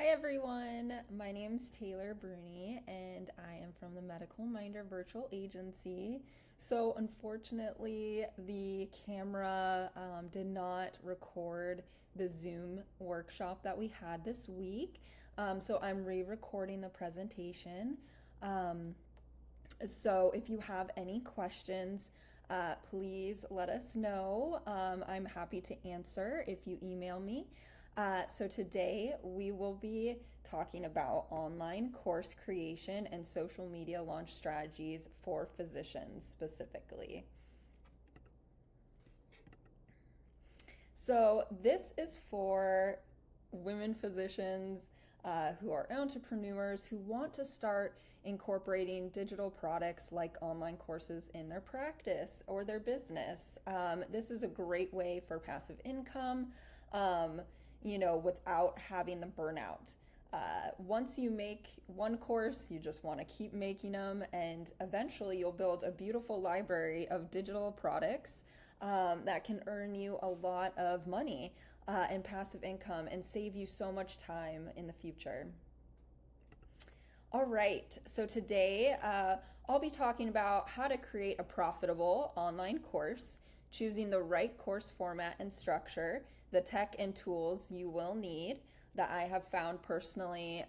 Hi everyone, my name's Taylor Brune and I am from the Medical Minder Virtual Agency. So unfortunately the camera did not record the Zoom workshop that we had this week. So I'm re-recording the presentation. So if you have any questions, please let us know. I'm happy to answer if you email me. So today we will be talking about online course creation and social media launch strategies for physicians specifically. So this is for women physicians who are entrepreneurs who want to start incorporating digital products like online courses in their practice or their business. This is a great way for passive income, without having the burnout. Once you make one course, you just want to keep making them, and eventually you'll build a beautiful library of digital products that can earn you a lot of money and passive income and save you so much time in the future. All right, so today I'll be talking about how to create a profitable online course, choosing the right course format and structure, the tech and tools you will need that I have found personally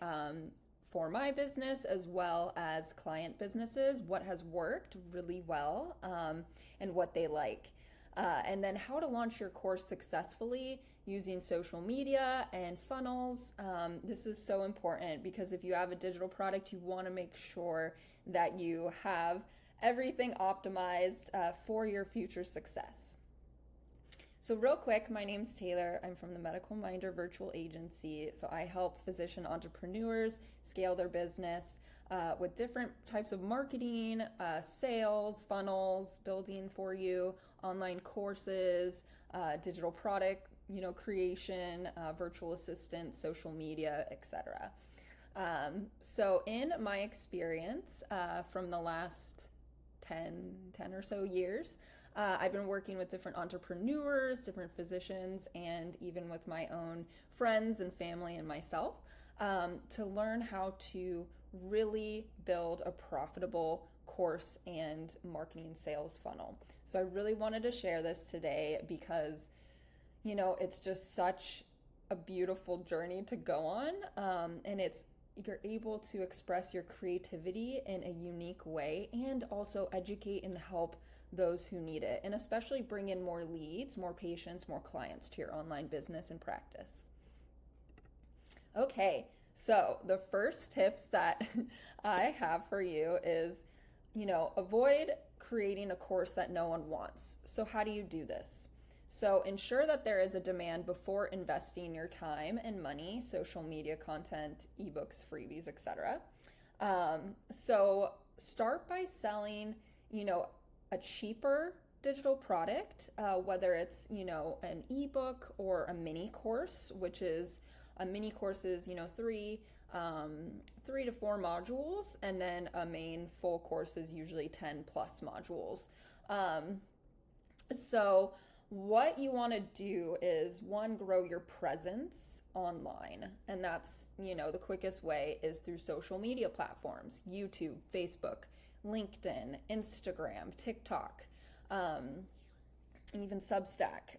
for my business as well as client businesses, what has worked really well and what they like. And then how to launch your course successfully using social media and funnels. This is so important because if you have a digital product, you want to make sure that you have everything optimized for your future success. So real quick, my name's Taylor. I'm from the Medical Minder Virtual Agency. So I help physician entrepreneurs scale their business with different types of marketing, sales, funnels, building for you, online courses, digital product, creation, virtual assistant, social media, etc. So in my experience from the last 10 or so years, I've been working with different entrepreneurs, different physicians, and even with my own friends and family and myself to learn how to really build a profitable course and marketing and sales funnel. So I really wanted to share this today because, it's just such a beautiful journey to go on, and you're able to express your creativity in a unique way and also educate and help those who need it, and especially bring in more leads, more patients, more clients to your online business and practice. Okay, so the first tips that I have for you is, avoid creating a course that no one wants. So how do you do this? So ensure that there is a demand before investing your time and money, social media content, ebooks, freebies, etc. So start by selling, a cheaper digital product, whether it's, an ebook or a mini course, which is a mini course is, 3 to 4 modules, and then a main full course is usually 10 plus modules. So what you want to do is, one, grow your presence online. And that's, the quickest way is through social media platforms, YouTube, Facebook, LinkedIn, Instagram, TikTok, even Substack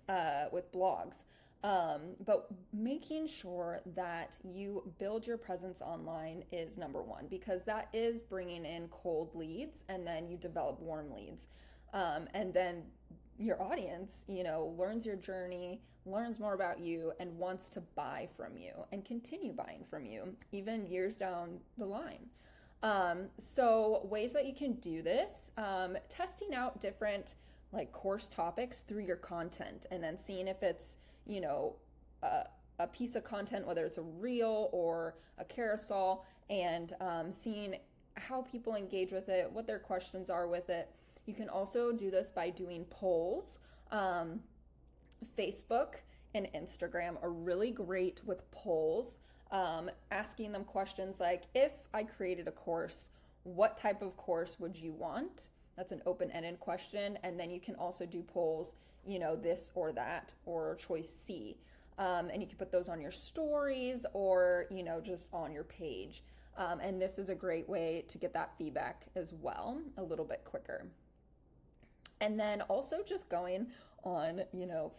with blogs. But making sure that you build your presence online is number one, because that is bringing in cold leads, and then you develop warm leads. And then your audience, learns your journey, learns more about you, and wants to buy from you and continue buying from you, even years down the line. So ways that you can do this, testing out different course topics through your content, and then seeing if it's, a piece of content, whether it's a reel or a carousel, and seeing how people engage with it, what their questions are with it. You can also do this by doing polls. Facebook and Instagram are really great with polls, asking them questions like, if I created a course, what type of course would you want? That's an open-ended question. And then you can also do polls, this or that, or choice C. And you can put those on your stories or, just on your page. And this is a great way to get that feedback as well, a little bit quicker. And then also just going on,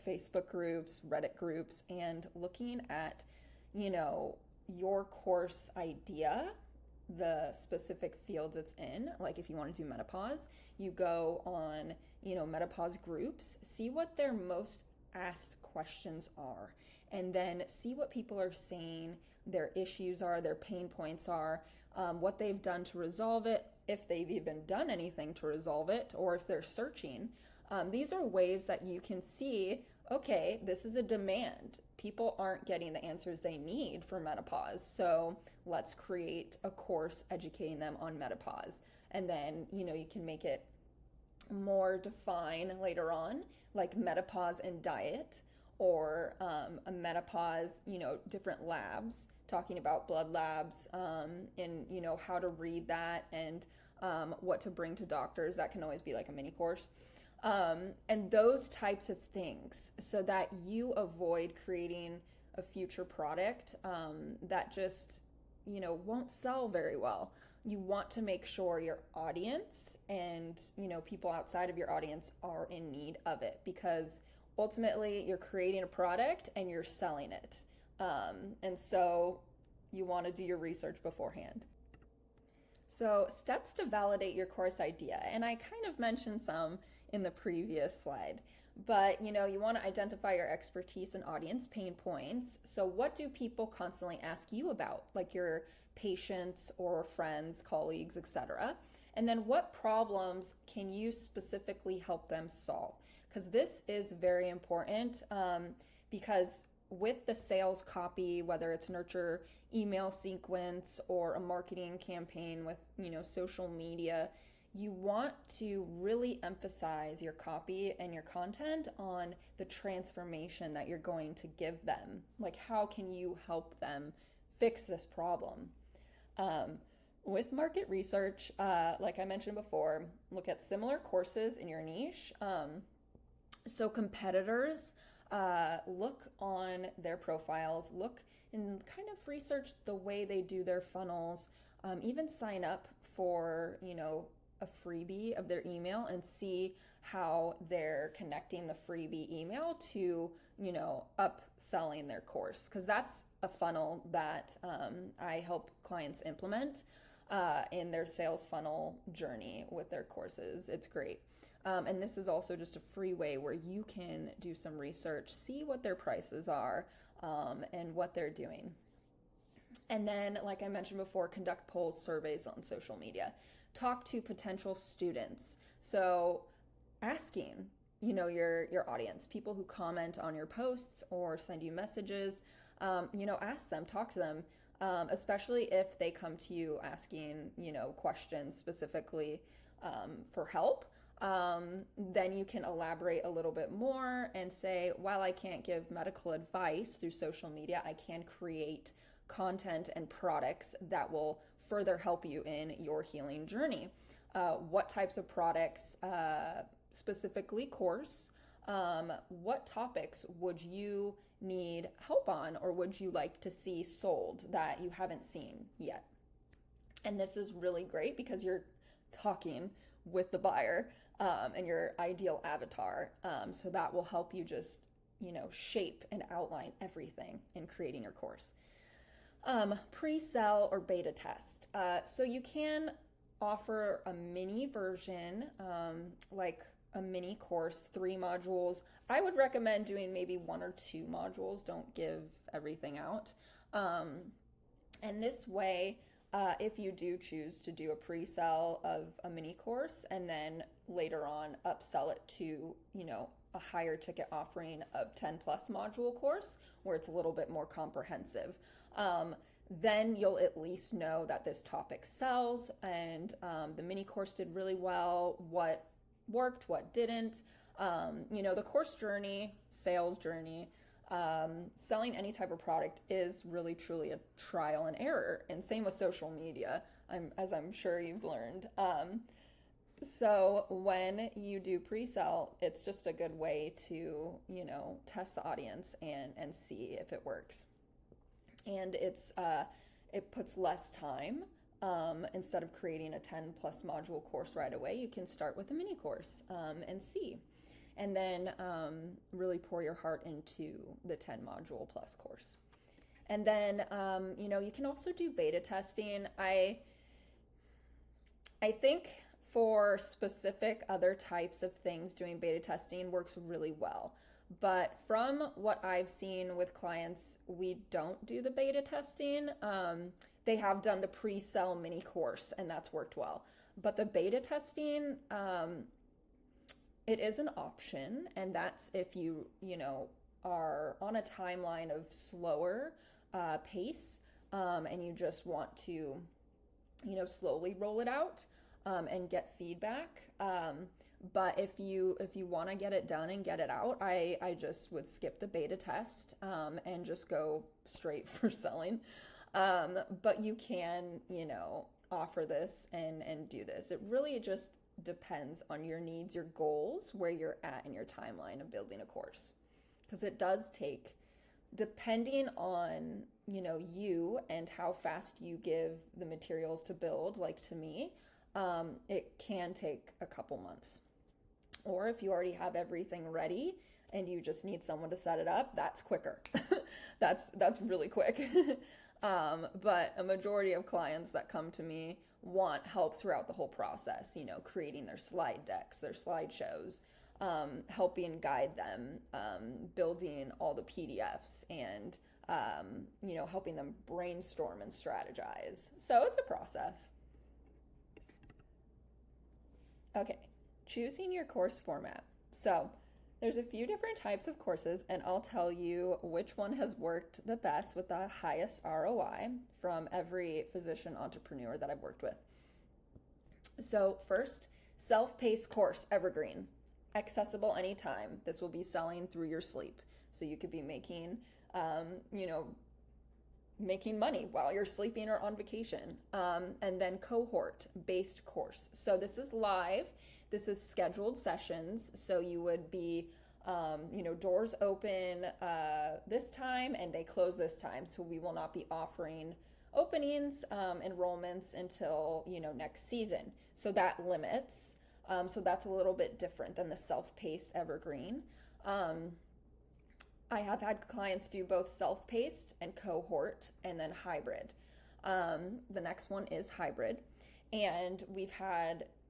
Facebook groups, Reddit groups, and looking at, your course idea, the specific fields it's in. Like if you want to do menopause, you go on, menopause groups, see what their most asked questions are, and then see what people are saying their issues are, their pain points are, what they've done to resolve it, if they've even done anything to resolve it, or if they're searching. These are ways that you can see, okay, this is a demand. People aren't getting the answers they need for menopause, so let's create a course educating them on menopause. And then, you can make it more defined later on, like menopause and diet, or a menopause, different labs, talking about blood labs, and, how to read that, and what to bring to doctors. That can always be like a mini course. And those types of things, so that you avoid creating a future product that just, won't sell very well. You want to make sure your audience and, people outside of your audience are in need of it, because ultimately you're creating a product and you're selling it. And so you want to do your research beforehand. So steps to validate your course idea. And I kind of mentioned some in the previous slide, but you want to identify your expertise and audience pain points. So what do people constantly ask you about, like your patients or friends, colleagues, etc.? And then what problems can you specifically help them solve? Because this is very important, because with the sales copy, whether it's nurture email sequence or a marketing campaign with, social media, you want to really emphasize your copy and your content on the transformation that you're going to give them. Like, how can you help them fix this problem? With market research, like I mentioned before, look at similar courses in your niche. So competitors, look on their profiles, look and kind of research the way they do their funnels, even sign up for, a freebie of their email and see how they're connecting the freebie email to, upselling their course. Because that's a funnel that I help clients implement in their sales funnel journey with their courses. It's great. And this is also just a free way where you can do some research, see what their prices are, and what they're doing. And then, like I mentioned before, conduct polls, surveys on social media. Talk to potential students. So asking, your audience, people who comment on your posts or send you messages, ask them, talk to them, especially if they come to you asking, questions specifically for help. Then you can elaborate a little bit more and say, while I can't give medical advice through social media, I can create content and products that will further help you in your healing journey. What types of products, specifically course, what topics would you need help on, or would you like to see sold that you haven't seen yet? And this is really great because you're talking with the buyer and your ideal avatar. So that will help you just, shape and outline everything in creating your course. Pre-sell or beta test. So you can offer a mini version, like a mini course, 3 modules. I would recommend doing maybe 1 or 2 modules. Don't give everything out. And this way, if you do choose to do a pre-sell of a mini course and then later on upsell it to, a higher ticket offering of 10 plus module course where it's a little bit more comprehensive, then you'll at least know that this topic sells and the mini course did really well, what worked, what didn't. The course journey, sales journey, selling any type of product is really truly a trial and error, and same with social media, as I'm sure you've learned. So when you do pre-sell, it's just a good way to, test the audience and see if it works. And it puts less time. Instead of creating a 10 plus module course right away, you can start with a mini course and see. And then really pour your heart into the 10 module plus course. And then, you can also do beta testing. I think for specific other types of things, doing beta testing works really well. But from what I've seen with clients, we don't do the beta testing. They have done the pre-sell mini course and that's worked well. But the beta testing, it is an option, and that's if you are on a timeline of slower pace, and you just want to, slowly roll it out and get feedback. But if you want to get it done and get it out, I just would skip the beta test and just go straight for selling. But you can, offer this and do this. It really just depends on your needs, your goals, where you're at in your timeline of building a course. Because it does take, depending on, you and how fast you give the materials to build, like to me, it can take a couple months. Or if you already have everything ready and you just need someone to set it up, that's quicker. That's really quick. But a majority of clients that come to me want help throughout the whole process, creating their slide decks, their slideshows, helping guide them, building all the PDFs, and, helping them brainstorm and strategize. So it's a process. Okay, choosing your course format. So there's a few different types of courses, and I'll tell you which one has worked the best with the highest ROI from every physician entrepreneur that I've worked with. So first, self-paced course, evergreen, accessible anytime. This will be selling through your sleep. So you could be making, making money while you're sleeping or on vacation. And then cohort-based course. So this is live. This is scheduled sessions. So you would be, doors open this time and they close this time. So we will not be offering openings, enrollments until, next season. So that limits. So that's a little bit different than the self-paced evergreen. I have had clients do both self-paced and cohort and then hybrid. The next one is hybrid. And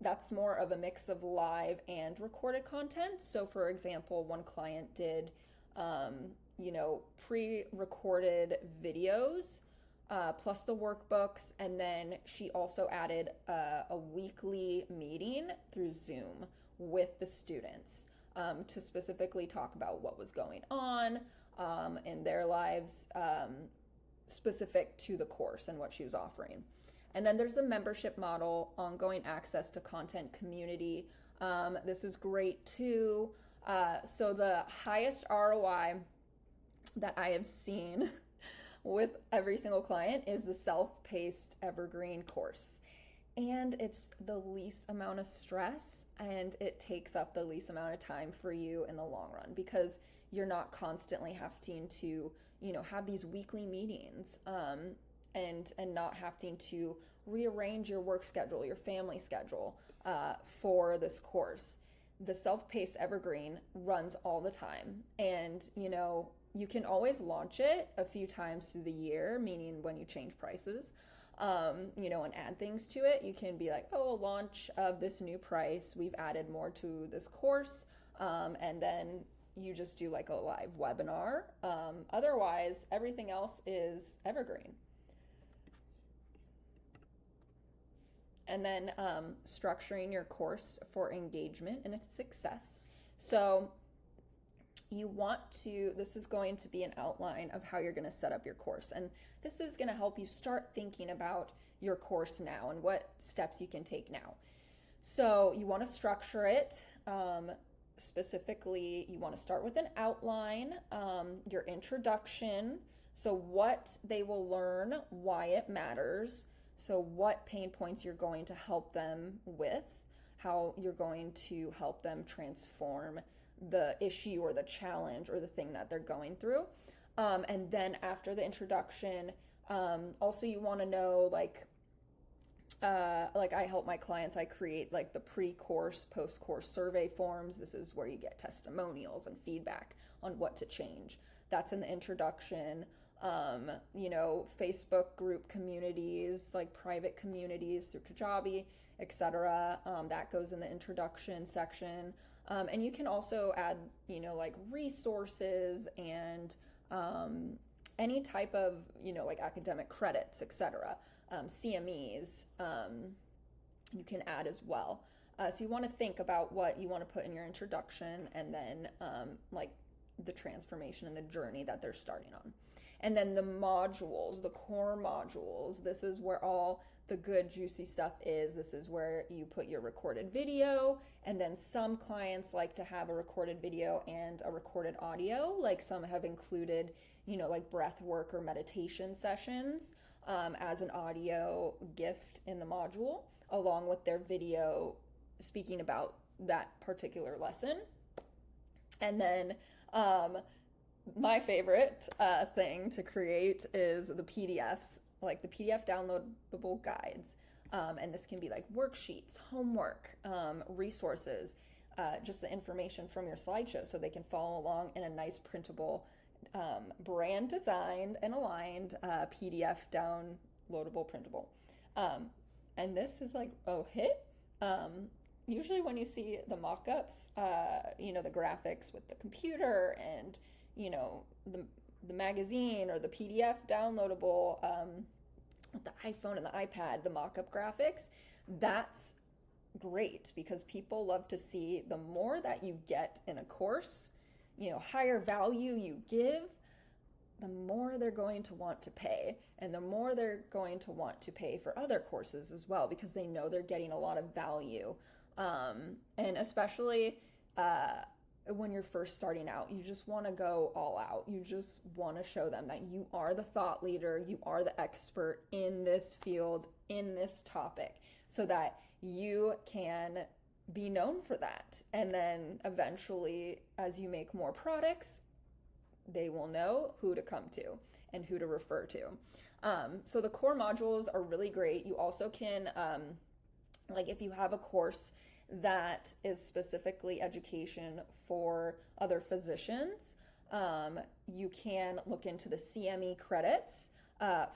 that's more of a mix of live and recorded content. So for example, one client did, pre-recorded videos, plus the workbooks. And then she also added a weekly meeting through Zoom with the students to specifically talk about what was going on in their lives, specific to the course and what she was offering. And then there's the membership model, ongoing access to content, community. This is great too. So the highest ROI that I have seen with every single client is the self-paced evergreen course. And it's the least amount of stress, and it takes up the least amount of time for you in the long run, because you're not constantly having to, have these weekly meetings, and not having to rearrange your work schedule, your family schedule, for this course. The self-paced evergreen runs all the time, and you can always launch it a few times through the year, meaning when you change prices, and add things to it. You can be like, a launch of this new price, we've added more to this course, and then you just do like a live webinar. Otherwise, everything else is evergreen. And then structuring your course for engagement and its success. So this is going to be an outline of how you're going to set up your course. And this is going to help you start thinking about your course now and what steps you can take now. So you want to structure it. Specifically, you want to start with an outline, your introduction. So what they will learn, why it matters. So what pain points you're going to help them with, how you're going to help them transform the issue or the challenge or the thing that they're going through. And then after the introduction, also you want to know like I help my clients, I create like the pre-course, post-course survey forms. This is where you get testimonials and feedback on what to change. That's in the introduction. Facebook group communities, like private communities through Kajabi, etc. That goes in the introduction section. And you can also add, like resources and any type of, like academic credits, etc. CMEs, you can add as well. So you want to think about what you want to put in your introduction, and then like the transformation and the journey that they're starting on. And then the modules, the core modules, this is where all the good juicy stuff is. This is where you put your recorded video, and then some clients like to have a recorded video and a recorded audio. Like some have included, like breath work or meditation sessions as an audio gift in the module, along with their video speaking about that particular lesson. And then my favorite thing to create is the PDFs, like the PDF downloadable guides. And this can be like worksheets, homework, resources, just the information from your slideshow so they can follow along in a nice printable, brand designed and aligned PDF downloadable printable. And this is like a hit. Usually when you see the mock-ups, the graphics with the computer and, the magazine or the PDF downloadable, with the iPhone and the iPad, the mock-up graphics, that's great because people love to see the more that you get in a course, higher value you give, the more they're going to want to pay, and the more they're going to want to pay for other courses as well, because they know they're getting a lot of value. And especially when you're first starting out, you just want to go all out. You just want to show them that you are the thought leader, you are the expert in this field, in this topic, so that you can be known for that. And then eventually, as you make more products, they will know who to come to and who to refer to. So the core modules are really great. You also can, like if you have a course that is specifically education for other physicians, you can look into the CME credits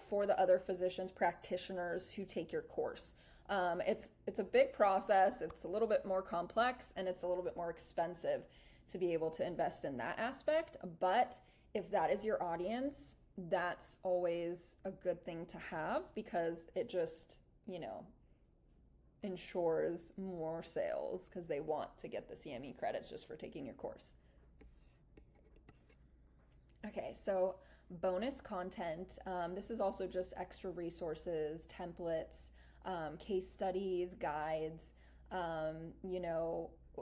for the other physicians, practitioners who take your course. It's a big process. It's a little bit more complex, and it's a little bit more expensive to be able to invest in that aspect. But if that is your audience, that's always a good thing to have, because it just, ensures more sales because they want to get the CME credits just for taking your course. Okay, so bonus content. This is also just extra resources, templates, case studies, guides.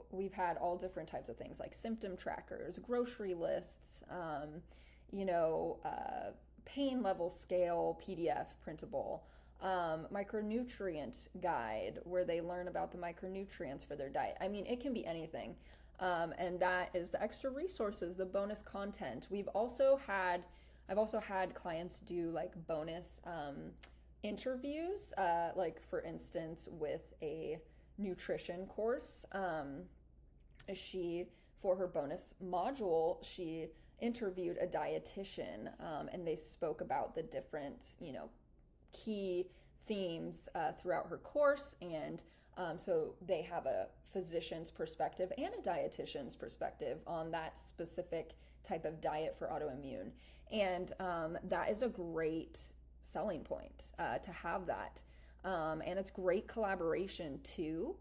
We've had all different types of things like symptom trackers, grocery lists, pain level scale PDF printable, micronutrient guide where they learn about the micronutrients for their diet. I mean, it can be anything. And that is the extra resources, the bonus content. I've also had clients do like bonus interviews, like for instance with a nutrition course. For her bonus module, she interviewed a dietitian, and they spoke about the different, key themes throughout her course. And so they have a physician's perspective and a dietitian's perspective on that specific type of diet for autoimmune. And that is a great selling point to have that. And it's great collaboration too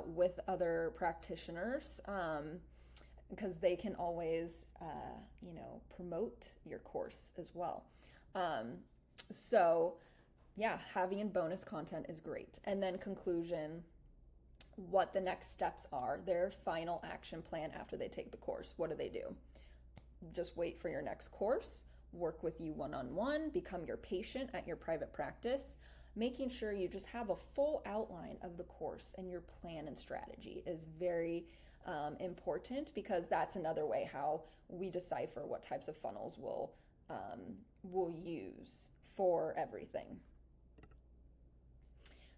with other practitioners, because they can always, promote your course as well. So yeah, having bonus content is great. And then conclusion, what the next steps are, their final action plan after they take the course. What do they do? Just wait for your next course, work with you one-on-one, become your patient at your private practice, making sure you just have a full outline of the course and your plan and strategy is very important, because that's another way how we decipher what types of funnels we'll use for everything.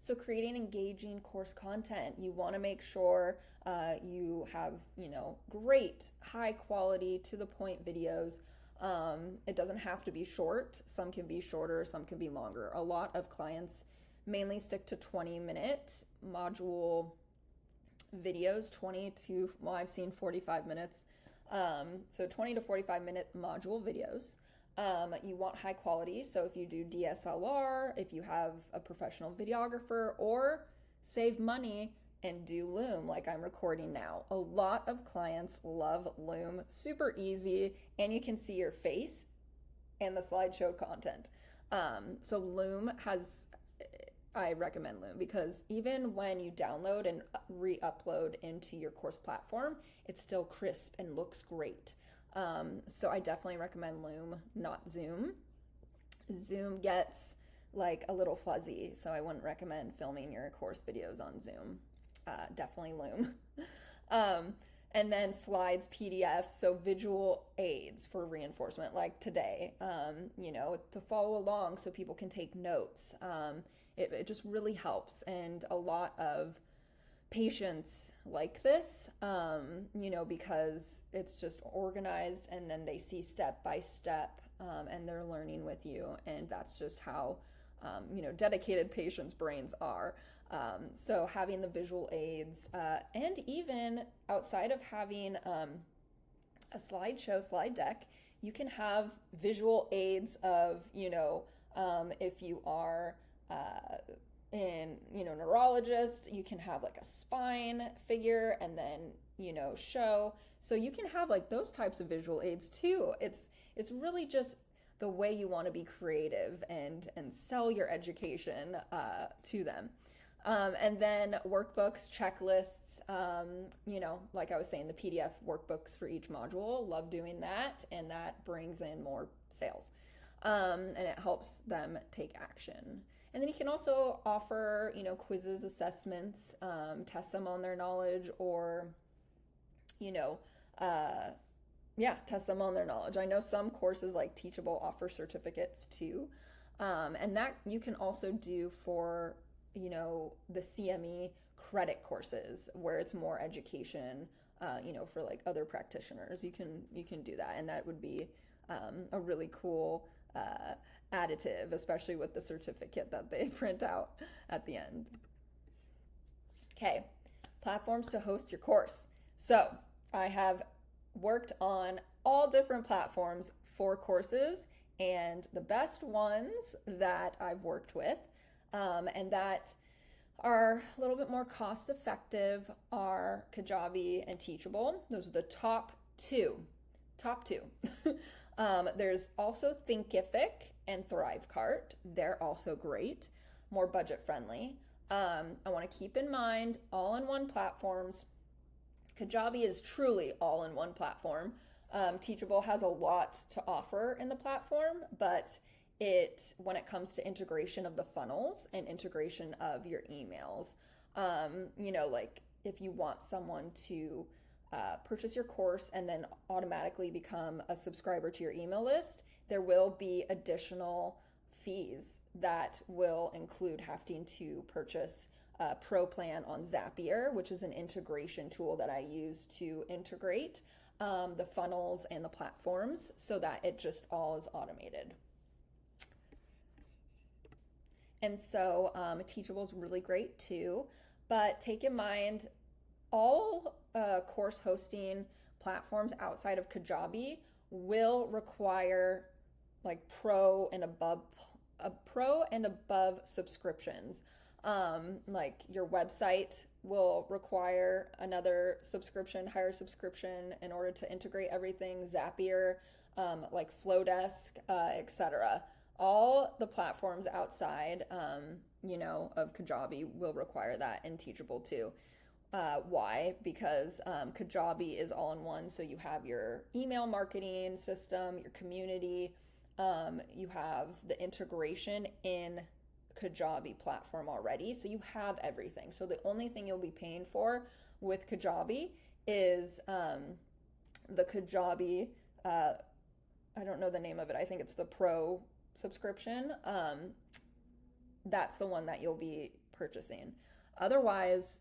So creating engaging course content, you want to make sure you have, great, high quality, to the point videos. It doesn't have to be short. Some can be shorter, some can be longer. A lot of clients mainly stick to 20-minute module videos, I've seen 45 minutes. So 20 to 45-minute module videos. You want high quality, so if you do DSLR, if you have a professional videographer, or save money and do Loom like I'm recording now. A lot of clients love Loom, super easy, and you can see your face and the slideshow content. So Loom I recommend Loom, because even when you download and re-upload into your course platform, it's still crisp and looks great. So I definitely recommend Loom, not Zoom. Zoom gets like a little fuzzy, so I wouldn't recommend filming your course videos on Zoom. Definitely Loom. And then slides, PDFs, so visual aids for reinforcement, like today, to follow along so people can take notes. It just really helps, and a lot of patients like this, because it's just organized, and then they see step by step, and they're learning with you, and that's just how, dedicated patients' brains are. So having the visual aids, and even outside of having a slide deck, you can have visual aids of, if you are neurologist, you can have like a spine figure and then, show. So you can have like those types of visual aids too. It's really just the way you want to be creative and sell your education to them. And then workbooks, checklists, like I was saying, the PDF workbooks for each module, love doing that. And that brings in more sales. And it helps them take action. And then you can also offer, quizzes, assessments, test them on their knowledge, or, test them on their knowledge. I know some courses like Teachable offer certificates too. And that you can also do for, the CME credit courses, where it's more education, for like other practitioners. You can do that. And that would be a really cool additive, especially with the certificate that they print out at the end. Okay, platforms to host your course. So I have worked on all different platforms for courses, and the best ones that I've worked with, and that are a little bit more cost effective, are Kajabi and Teachable. Those are the top two. There's also Thinkific and Thrivecart. They're also great, more budget friendly. I want to keep in mind all-in-one platforms. Kajabi is truly all-in-one platform. Teachable has a lot to offer in the platform, but when it comes to integration of the funnels and integration of your emails, like if you want someone to purchase your course and then automatically become a subscriber to your email list, there will be additional fees that will include having to purchase a pro plan on Zapier, which is an integration tool that I use to integrate the funnels and the platforms so that it just all is automated. And so Teachable is really great too, but take in mind all course hosting platforms outside of Kajabi will require like pro and above subscriptions. Like your website will require another subscription, higher subscription, in order to integrate everything. Zapier, like Flowdesk, etc. All the platforms outside, of Kajabi will require that, and Teachable too. Why? Because Kajabi is all in one. So you have your email marketing system, your community, you have the integration in Kajabi platform already. So you have everything. So the only thing you'll be paying for with Kajabi is the Kajabi, I don't know the name of it. I think it's the Pro subscription. That's the one that you'll be purchasing. Otherwise,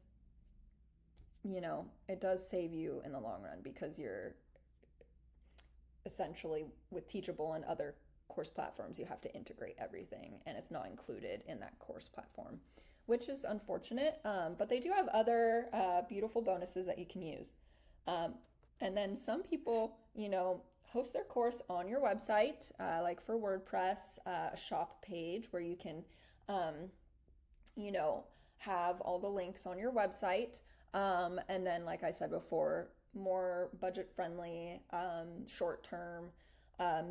it does save you in the long run because you're essentially with Teachable and other course platforms, you have to integrate everything and it's not included in that course platform, which is unfortunate. But they do have other beautiful bonuses that you can use. And then some people, host their course on your website, like for WordPress, a shop page where you can, have all the links on your website. And then, like I said before, more budget-friendly, short-term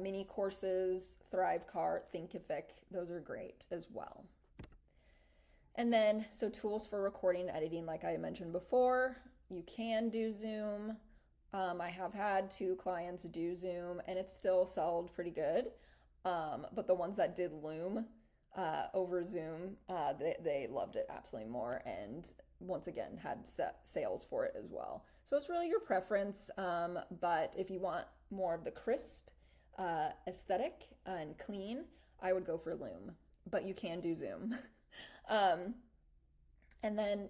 mini courses, Thrivecart, Thinkific, those are great as well. And then, so tools for recording and editing, like I mentioned before, you can do Zoom. I have had 2 clients do Zoom and it still sold pretty good. But the ones that did Loom over Zoom, they loved it absolutely more. And once again, had sales for it as well. So it's really your preference. But if you want more of the crisp aesthetic and clean, I would go for Loom, but you can do Zoom. And then,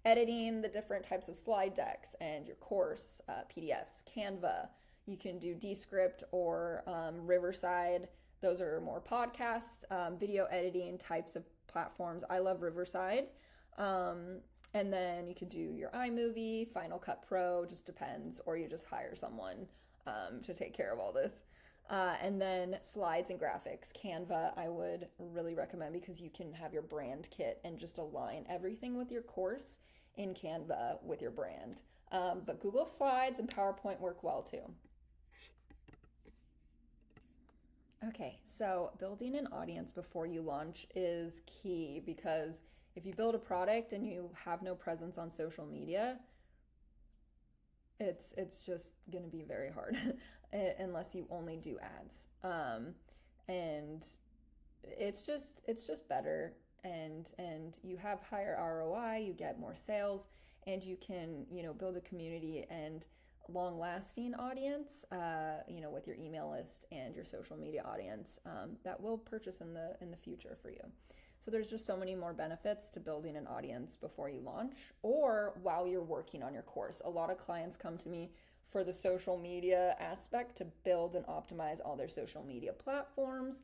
editing the different types of slide decks and your course, PDFs, Canva. You can do Descript or Riverside. Those are more podcast, video editing types of platforms. I love Riverside. And then you could do your iMovie, Final Cut Pro, just depends, or you just hire someone to take care of all this. And then slides and graphics. Canva, I would really recommend because you can have your brand kit and just align everything with your course in Canva with your brand. But Google Slides and PowerPoint work well too. Okay, so building an audience before you launch is key because if you build a product and you have no presence on social media, it's just going to be very hard unless you only do ads. And it's just better and you have higher ROI, you get more sales, and you can, build a community and long-lasting audience, with your email list and your social media audience that will purchase in the future for you. So there's just so many more benefits to building an audience before you launch or while you're working on your course. A lot of clients come to me for the social media aspect to build and optimize all their social media platforms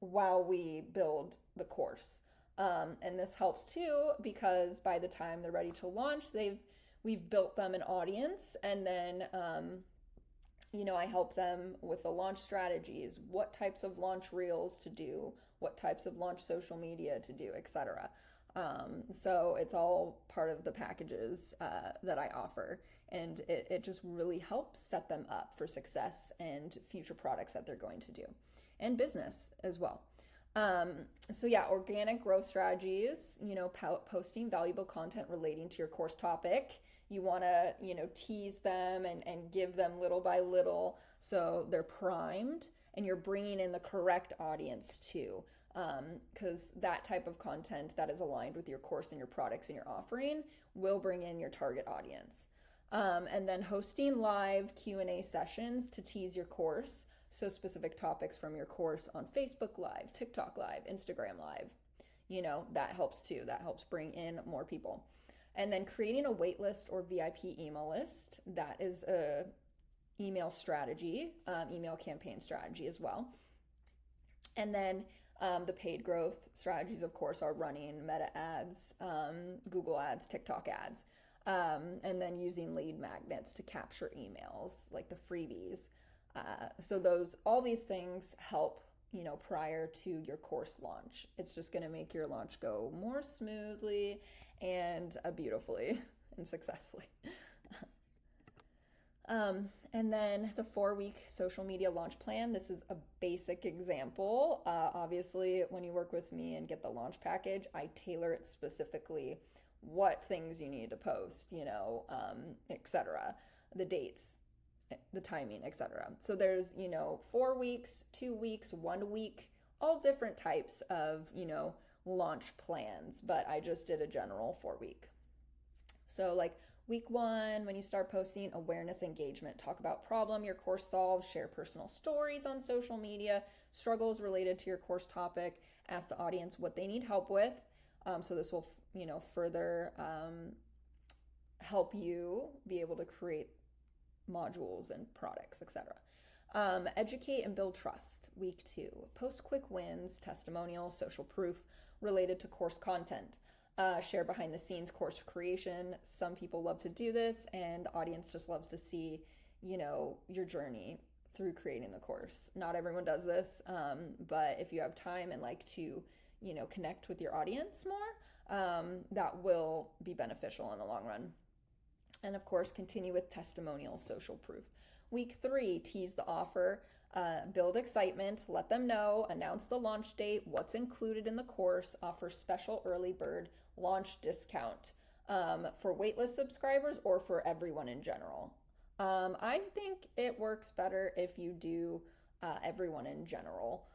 while we build the course. And this helps too because by the time they're ready to launch, we've built them an audience, and then I help them with the launch strategies, what types of launch reels to do, what types of launch social media to do, etc. So it's all part of the packages that I offer, and it just really helps set them up for success and future products that they're going to do, and business as well. Organic growth strategies, posting valuable content relating to your course topic. You want to, tease them and give them little by little so they're primed and you're bringing in the correct audience too. Because that type of content that is aligned with your course and your products and your offering will bring in your target audience. And then hosting live Q&A sessions to tease your course. So specific topics from your course on Facebook Live, TikTok Live, Instagram Live, that helps too. That helps bring in more people. And then creating a waitlist or VIP email list. That is a email strategy, email campaign strategy as well. And then the paid growth strategies, of course, are running Meta ads, Google ads, TikTok ads, and then using lead magnets to capture emails like the freebies. So all these things help, prior to your course launch. It's just going to make your launch go more smoothly and beautifully and successfully. And then the 4-week social media launch plan. This is a basic example. Obviously, when you work with me and get the launch package, I tailor it specifically what things you need to post, etc. The dates, the timing, etc. So there's, 4 weeks, 2 weeks, 1 week, all different types of, launch plans, but I just did a general 4-week. So like week 1, when you start posting, awareness engagement, talk about problem your course solves, share personal stories on social media, struggles related to your course topic, ask the audience what they need help with. So this will, further help you be able to create modules and products, etc. Educate and build trust. Week 2, post quick wins, testimonials, social proof related to course content. Share behind the scenes course creation. Some people love to do this, and the audience just loves to see, your journey through creating the course. Not everyone does this, but if you have time and like to, connect with your audience more, that will be beneficial in the long run. And of course, continue with testimonial social proof. Week 3, tease the offer, build excitement, let them know, announce the launch date, what's included in the course, offer special early bird launch discount for waitlist subscribers or for everyone in general. I think it works better if you do everyone in general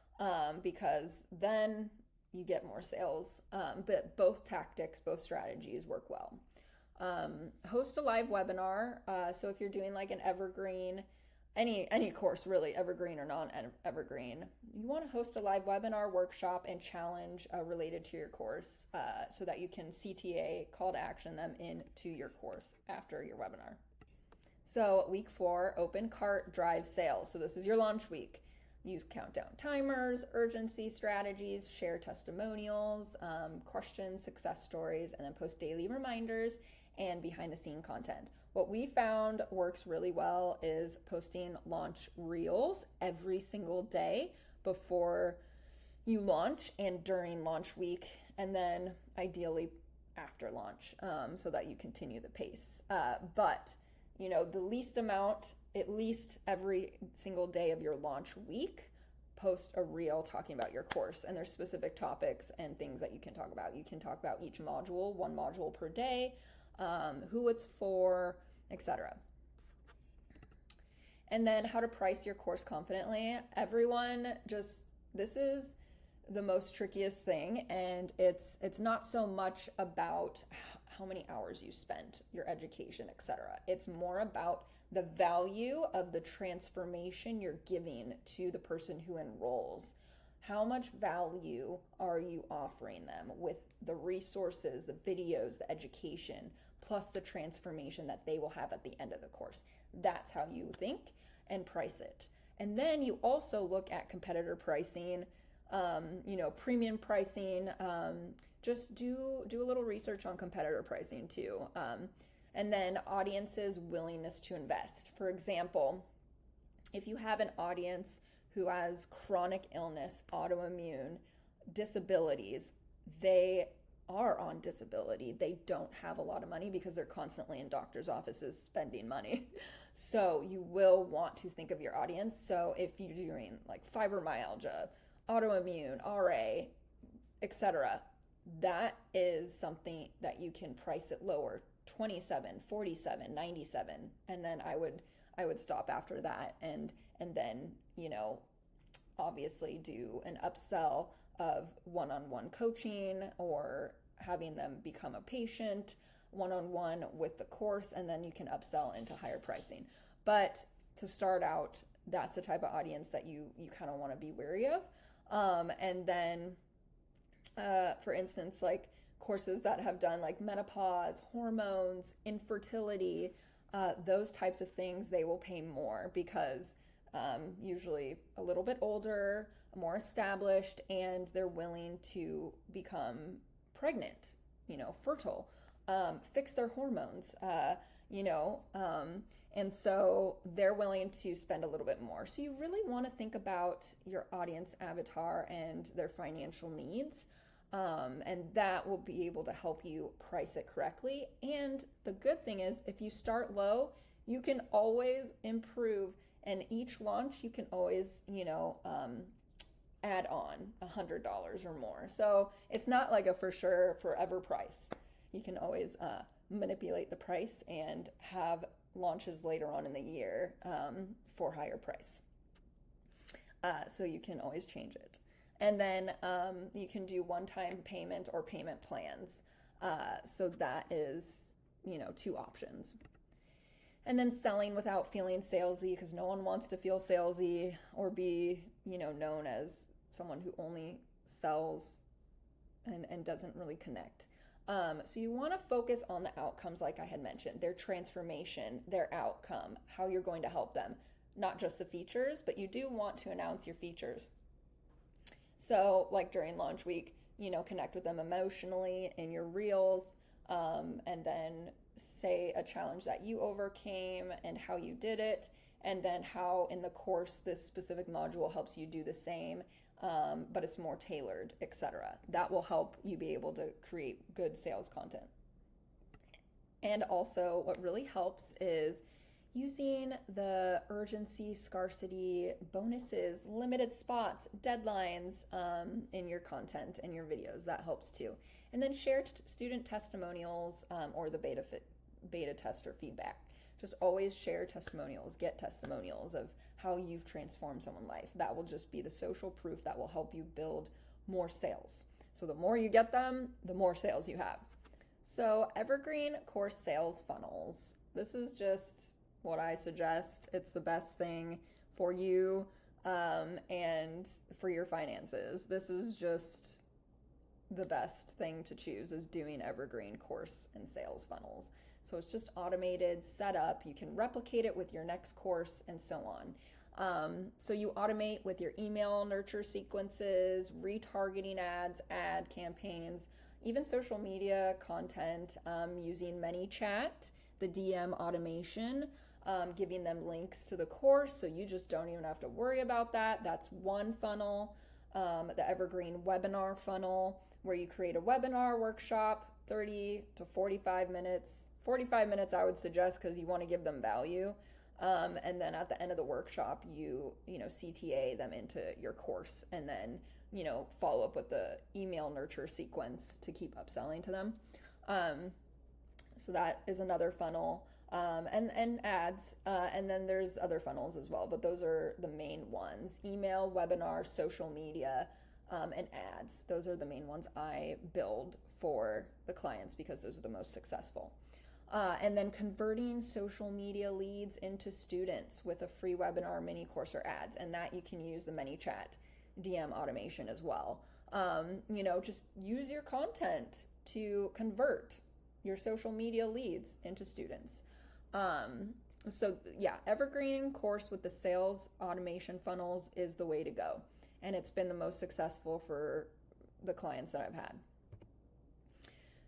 because then you get more sales. But both tactics, both strategies work well. Host a live webinar. So if you're doing like an evergreen, any course really, evergreen or non-evergreen, you want to host a live webinar, workshop, and challenge related to your course so that you can CTA, call to action them into your course after your webinar. So week 4, open cart, drive sales. So this is your launch week. Use countdown timers, urgency strategies, share testimonials, questions, success stories, and then post daily reminders and behind the scene content. What we found works really well is posting launch reels every single day before you launch and during launch week, and then ideally after launch so that you continue the pace. But the least amount, at least every single day of your launch week, post a reel talking about your course, and there's specific topics and things that you can talk about. You can talk about each module, 1 module per day, who it's for, etc. And then how to price your course confidently. This is the most trickiest thing, and it's not so much about how many hours you spent, your education, etc. It's more about the value of the transformation you're giving to the person who enrolls. How much value are you offering them with the resources, the videos, the education, plus the transformation that they will have at the end of the course? That's how you think and price it. And then you also look at competitor pricing, premium pricing. Just do a little research on competitor pricing too. And then audience's willingness to invest. For example, if you have an audience who has chronic illness, autoimmune, disabilities, they are on disability. They don't have a lot of money because they're constantly in doctor's offices spending money. So you will want to think of your audience. So if you're doing like fibromyalgia, autoimmune, RA, etc., that is something that you can price it lower, 27, 47, 97, and then I would stop after that and then obviously do an upsell of one-on-one coaching or having them become a patient one-on-one with the course, and then you can upsell into higher pricing. But to start out, that's the type of audience that you kind of want to be wary of. And then for instance, like courses that have done like menopause, hormones, infertility, those types of things, they will pay more because usually a little bit older, more established, and they're willing to become pregnant, fertile, fix their hormones, and so they're willing to spend a little bit more. So you really want to think about your audience avatar and their financial needs. And that will be able to help you price it correctly. And the good thing is, if you start low, you can always improve. And each launch, you can always, add on $100 or more. So it's not like a for sure forever price. You can always manipulate the price and have launches later on in the year for higher price. So you can always change it. And then you can do one-time payment or payment plans. So that is, 2 options. And then selling without feeling salesy, because no one wants to feel salesy or be, known as someone who only sells and doesn't really connect. So you want to focus on the outcomes, like I had mentioned, their transformation, their outcome, how you're going to help them, not just the features, but you do want to announce your features. So like during launch week, connect with them emotionally in your reels, and then say a challenge that you overcame and how you did it, and then how in the course this specific module helps you do the same, but it's more tailored, etc. That will help you be able to create good sales content. And also what really helps is using the urgency, scarcity, bonuses, limited spots, deadlines in your content and your videos. That helps too. And then share student testimonials or the beta tester feedback. Just always share testimonials, get testimonials of how you've transformed someone's life. That will just be the social proof that will help you build more sales. So the more you get them, the more sales you have. So evergreen course sales funnels. This is just what I suggest. It's the best thing for you and for your finances. This is just the best thing to choose, is doing evergreen course and sales funnels. So it's just automated, set up. You can replicate it with your next course and so on. So you automate with your email nurture sequences, retargeting ads, ad campaigns, even social media content, using ManyChat, the DM automation, giving them links to the course, so you just don't even have to worry about that. That's one funnel. The evergreen webinar funnel, where you create a webinar workshop, 30 to 45 minutes. 45 minutes I would suggest, because you want to give them value. And then at the end of the workshop, you CTA them into your course, and then follow up with the email nurture sequence to keep upselling to them. So that is another funnel. And ads, and then there's other funnels as well, but those are the main ones: email, webinar, social media, and ads. Those are the main ones I build for the clients, because those are the most successful. And then converting social media leads into students with a free webinar, mini course, or ads, and that you can use the ManyChat DM automation as well. Just use your content to convert your social media leads into students. So yeah, evergreen course with the sales automation funnels is the way to go. And it's been the most successful for the clients that I've had.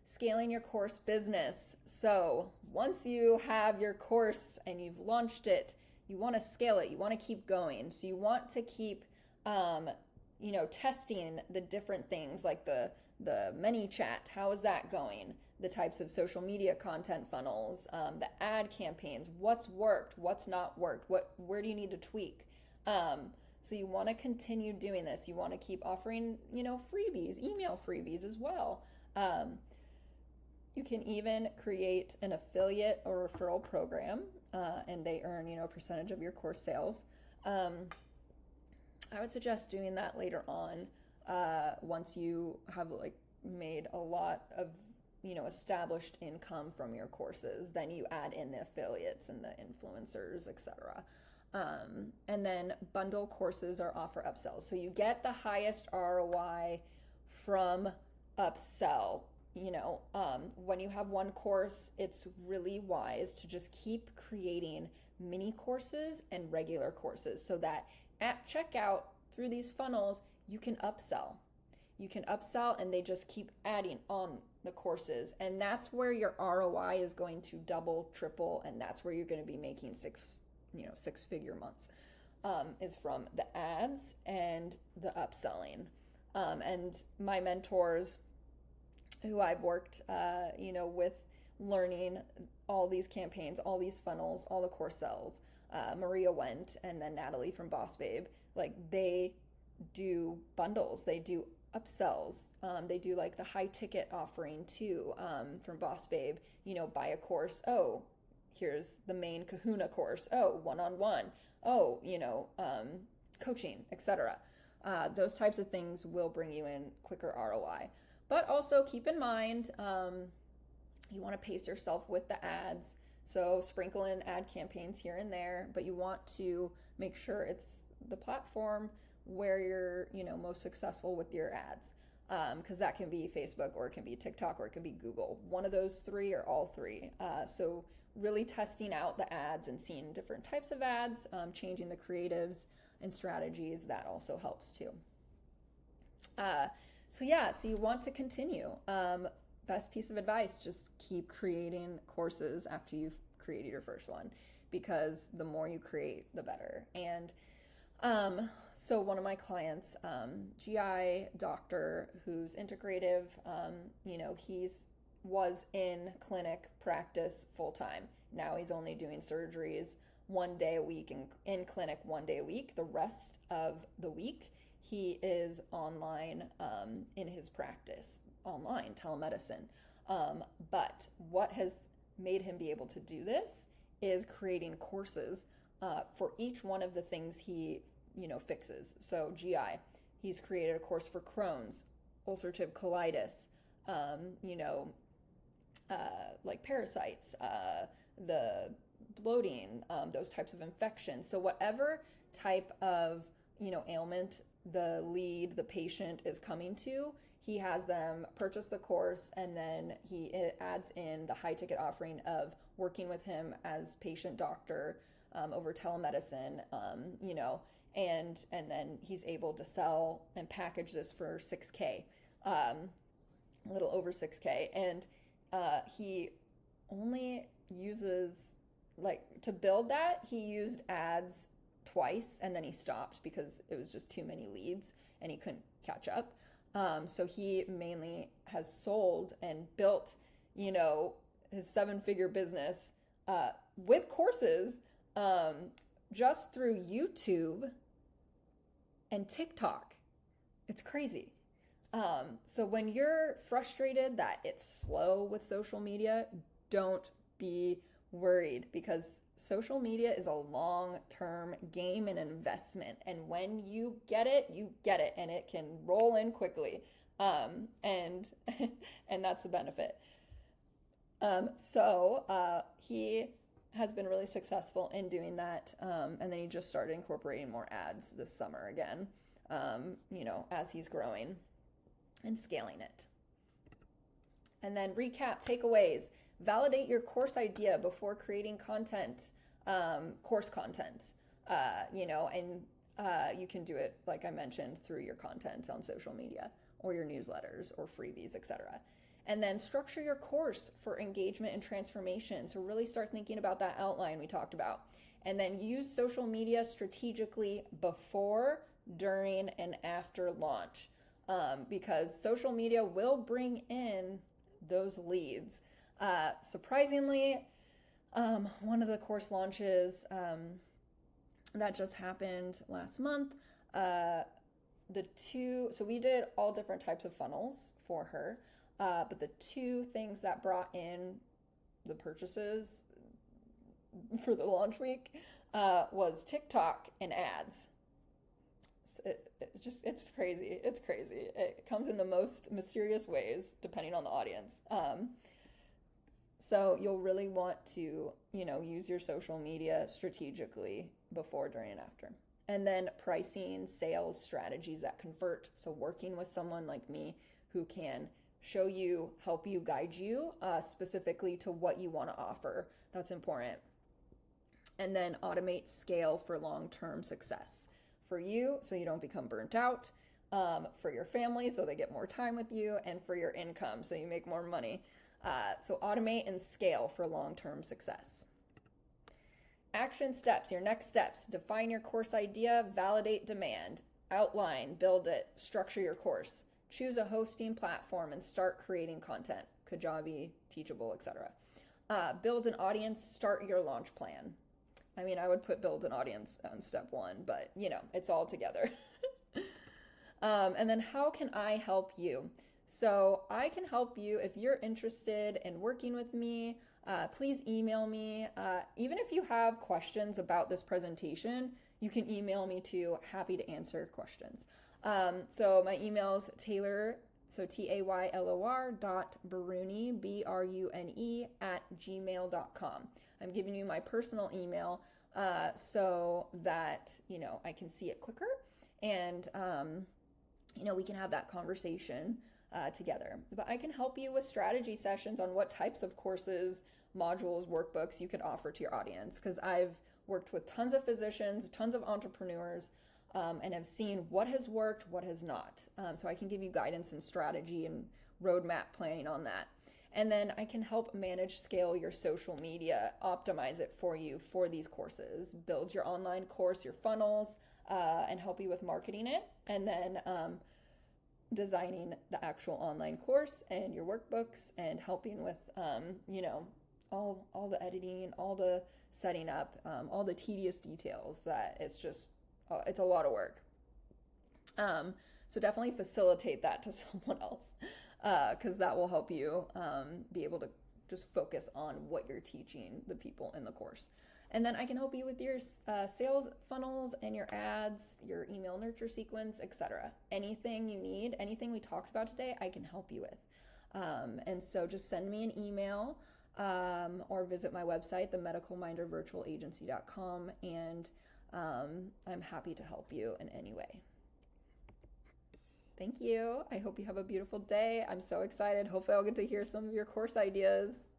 Scaling your course business. So once you have your course and you've launched it, you want to scale it. You want to keep going. So you want to keep, testing the different things, like the ManyChat. How is that going? The types of social media content funnels, the ad campaigns, what's worked, what's not worked, where do you need to tweak? So you want to continue doing this. You want to keep offering, freebies, email freebies as well. You can even create an affiliate or referral program, and they earn, a percentage of your course sales. I would suggest doing that later on, once you have made a lot of established income from your courses. Then you add in the affiliates and the influencers, etc. And then bundle courses or offer upsells. So you get the highest ROI from upsell. When you have one course, it's really wise to just keep creating mini courses and regular courses, so that at checkout through these funnels, you can upsell. You can upsell, and they just keep adding on the courses. And that's where your ROI is going to double, triple, and that's where you're going to be making six-figure months, is from the ads and the upselling. And my mentors, who I've worked, with learning all these campaigns, all these funnels, all the course sells, Maria Wendt, and then Natalie from Boss Babe, they do bundles, they do upsells, they do the high ticket offering too, from Boss Babe, buy a course, oh, here's the main Kahuna course, oh, one-on-one, oh, coaching, etc. Those types of things will bring you in quicker ROI. But also keep in mind, you want to pace yourself with the ads. So sprinkle in ad campaigns here and there, but you want to make sure it's the platform where you're, most successful with your ads. Because that can be Facebook, or it can be TikTok, or it can be Google. One of those three or all three. So really testing out the ads and seeing different types of ads, changing the creatives and strategies, that also helps too. So you want to continue. Best piece of advice, just keep creating courses after you've created your first one, because the more you create, the better. And so one of my clients, GI doctor who's integrative, was in clinic practice full time. Now he's only doing surgeries 1 day a week, in clinic 1 day a week. The rest of the week he is online in his practice, online telemedicine. But what has made him be able to do this is creating courses for each one of the things he fixes. So GI, he's created a course for Crohn's, ulcerative colitis, like parasites, the bloating, those types of infections. So whatever type of ailment the patient is coming to, he has them purchase the course, and then he adds in the high ticket offering of working with him as patient doctor over telemedicine, and then he's able to sell and package this for $6K, a little over $6K. And he only uses, to build that, he used ads twice, and then he stopped because it was just too many leads and he couldn't catch up. So he mainly has sold and built, his 7-figure business with courses just through YouTube and TikTok. It's crazy. So when you're frustrated that it's slow with social media, don't be worried, because social media is a long-term game and investment. And when you get it, and it can roll in quickly. And that's the benefit. So he has been really successful in doing that. And then he just started incorporating more ads this summer again, as he's growing and scaling it. And then recap, takeaways: validate your course idea before creating content, course content, and you can do it, like I mentioned, through your content on social media or your newsletters or freebies, etc. And then structure your course for engagement and transformation. So really start thinking about that outline we talked about. And then use social media strategically before, during, and after launch, because social media will bring in those leads. Surprisingly, one of the course launches that just happened last month, so we did all different types of funnels for her, but the two things that brought in the purchases for the launch week was TikTok and ads. It's crazy. It's crazy. It comes in the most mysterious ways, depending on the audience. So you'll really want to, use your social media strategically before, during, and after. And then pricing, sales strategies that convert. So working with someone like me who can show you, help you, guide you specifically to what you want to offer. That's important. And then automate, scale for long-term success. For you, so you don't become burnt out. For your family, so they get more time with you. And for your income, so you make more money. So automate and scale for long-term success. Action steps, your next steps: define your course idea, validate demand, outline, build it, structure your course, choose a hosting platform, and start creating content, Kajabi, Teachable, etc. Build an audience, start your launch plan. I mean, I would put build an audience on step 1, but it's all together. And then how can I help you? So I can help you if you're interested in working with me. Please email me. Even if you have questions about this presentation, you can email me too. Happy to answer questions. So my email's Taylor, so Taylor.Brune, Brune, @gmail.com. I'm giving you my personal email so that, I can see it quicker and, we can have that conversation together. But I can help you with strategy sessions on what types of courses, modules, workbooks you could offer to your audience, because I've worked with tons of physicians, tons of entrepreneurs, and have seen what has worked, what has not. So I can give you guidance and strategy and roadmap planning on that. And then I can help manage, scale your social media, optimize it for you for these courses, build your online course, your funnels, and help you with marketing it. And then designing the actual online course and your workbooks and helping with, all the editing, all the setting up, all the tedious details that it's a lot of work. So definitely facilitate that to someone else, because that will help you be able to just focus on what you're teaching the people in the course. And then I can help you with your sales funnels and your ads, your email nurture sequence, etc. Anything you need, anything we talked about today, I can help you with. And so just send me an email or visit my website, themedicalmindervirtualagency.com, and I'm happy to help you in any way. Thank you. I hope you have a beautiful day. I'm so excited. Hopefully I'll get to hear some of your course ideas.